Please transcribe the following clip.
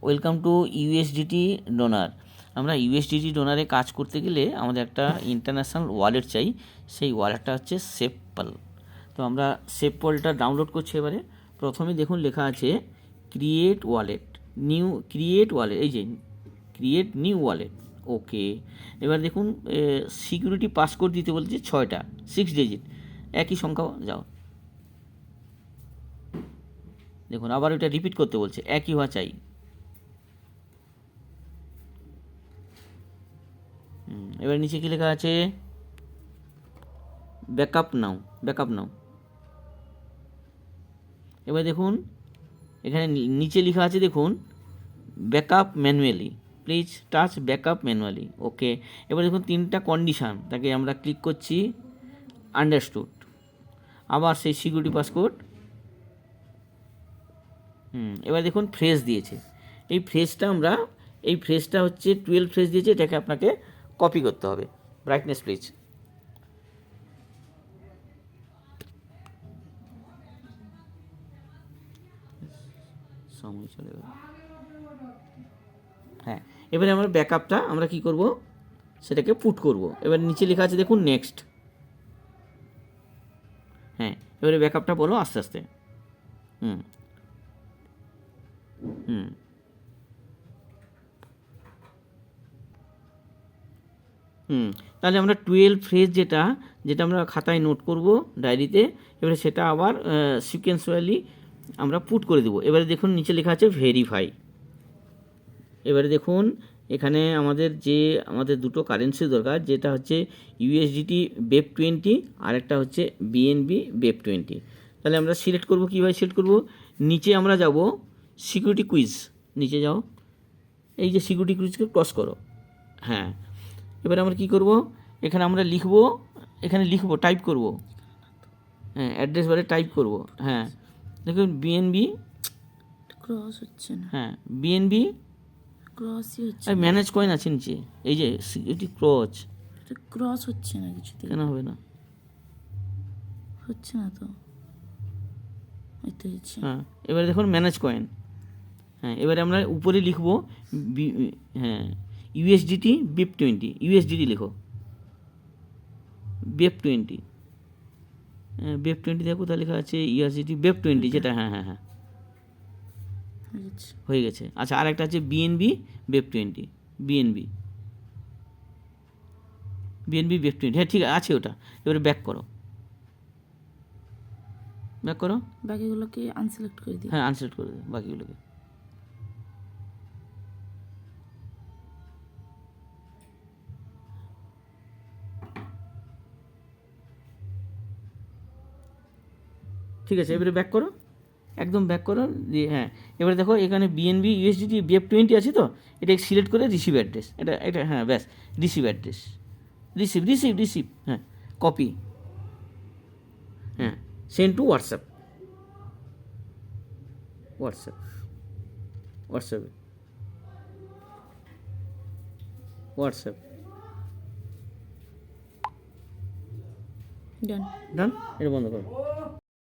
Welcome to USDT donor. আমরা USDT ডোনারে কাজ করতে গেলে আমাদের একটা ইন্টারন্যাশনাল ওয়ালেট চাই, সেই ওয়ালেটটা হচ্ছে সেপপাল। তো আমরা সেপপালটা ডাউনলোড করছি। এবারে প্রথমে দেখুন লেখা আছে ক্রিয়েট ওয়ালেট, এই যে ক্রিয়েট নিউ ওয়ালেট। ওকে, এবার দেখুন সিকিউরিটি পাসকোড দিতে বলছে 6টা, 6 ডিজিট, একই সংখ্যা যাও। দেখুন আবার এটা রিপিট করতে বলছে, একই হওয়া চাই। এবার নিচে কী লেখা আছে? ব্যাকআপ নাও। এবার দেখুন এখানে নিচে লেখা আছে, দেখুন backup manually, please touch backup manually. Okay, এবার দেখুন 3টা কন্ডিশান, তাকে আমরা ক্লিক করছি, আন্ডারস্টুড। আবার সেই সিকিউরিটি পাসকোড। এবার দেখুন ফ্রেজ দিয়েছে, এই ফ্রেজটা হচ্ছে 12 ফ্রেজ দিয়েছে, এটাকে আপনাকে কপি করতে হবে। Brightness please. সময় চলে গেল। হ্যাঁ, এবারে আমরা ব্যাকআপটা আমরা কি করব, সেটাকে পুট করব। এবার নিচে লেখা আছে দেখুন নেক্সট। হ্যাঁ, এবারে ব্যাকআপটা বলো আস্তে আস্তে। তাহলে আমরা 12 ফ্রেজ যেটা আমরা খাতায় নোট করব ডায়েরিতে, এবারে সেটা আবার সিকোয়েন্সুয়ালি আমরা পুট করে দেবো। এবারে দেখুন নিচে লেখা আছে ভেরিফাই। এবারে দেখুন এখানে আমাদের দুটো কারেন্সি দরকার, যেটা হচ্ছে ইউএসডিটি বেপ 20 আর একটা হচ্ছে বিএনবি বেপ 20। তাহলে আমরা সিলেক্ট করব, কীভাবে সিলেক্ট করব? নিচে আমরা যাব সিকিউরিটি কুইজ, নিচে যাও, এই যে সিকিউরিটি কুইজকে ক্রস করো। হ্যাঁ, এবারে আমরা কী করব, এখানে আমরা লিখব, টাইপ করব। হ্যাঁ, অ্যাড্রেস বারে টাইপ করব। হ্যাঁ, দেখুন বিএনবি ক্রস হচ্ছে না। হ্যাঁ, বিএনবি ক্রসই হচ্ছে। আর ম্যানেজ কয়েন আছে নিচে, এই যে সিকিউরিটি ক্রস হচ্ছে না কিছুতে। কেন হবে না? হচ্ছে না তো। হ্যাঁ, এবারে দেখুন ম্যানেজ কয়েন। হ্যাঁ, এবারে আমরা উপরে লিখব হ্যাঁ ইউএসডিটি বেপ 20, ইউএসডিটি লিখো, বেপ 20। বেপ 20 দেখো কোথায় লেখা আছে, ইউএসডিটি বেপ 20, যেটা হ্যাঁ হয়ে গেছে। আচ্ছা, আর একটা আছে বিএনবি বেপ 20, বিএনবি বেপ 20। হ্যাঁ, ঠিক আছে ওটা। এবারে ব্যাক করো, বাকিগুলোকে আনসিলেক্ট করে দিই। হ্যাঁ, আনসিলেক্ট করে দিও বাকিগুলোকে। ঠিক আছে, এবারে ব্যাক করো, একদম ব্যাক করো দিয়ে। হ্যাঁ, এবারে দেখো এখানে বিএনবি ইউএসডিটি বেপ 20 আছে, তো এটা সিলেক্ট করে রিসিভ অ্যাড্রেস, এটা হ্যাঁ ব্যাস, রিসিভ অ্যাড্রেস, রিসিভ। হ্যাঁ, কপি। হ্যাঁ, সেন্ড টু হোয়াটসঅ্যাপ। ডান। এটা বন্ধ করো।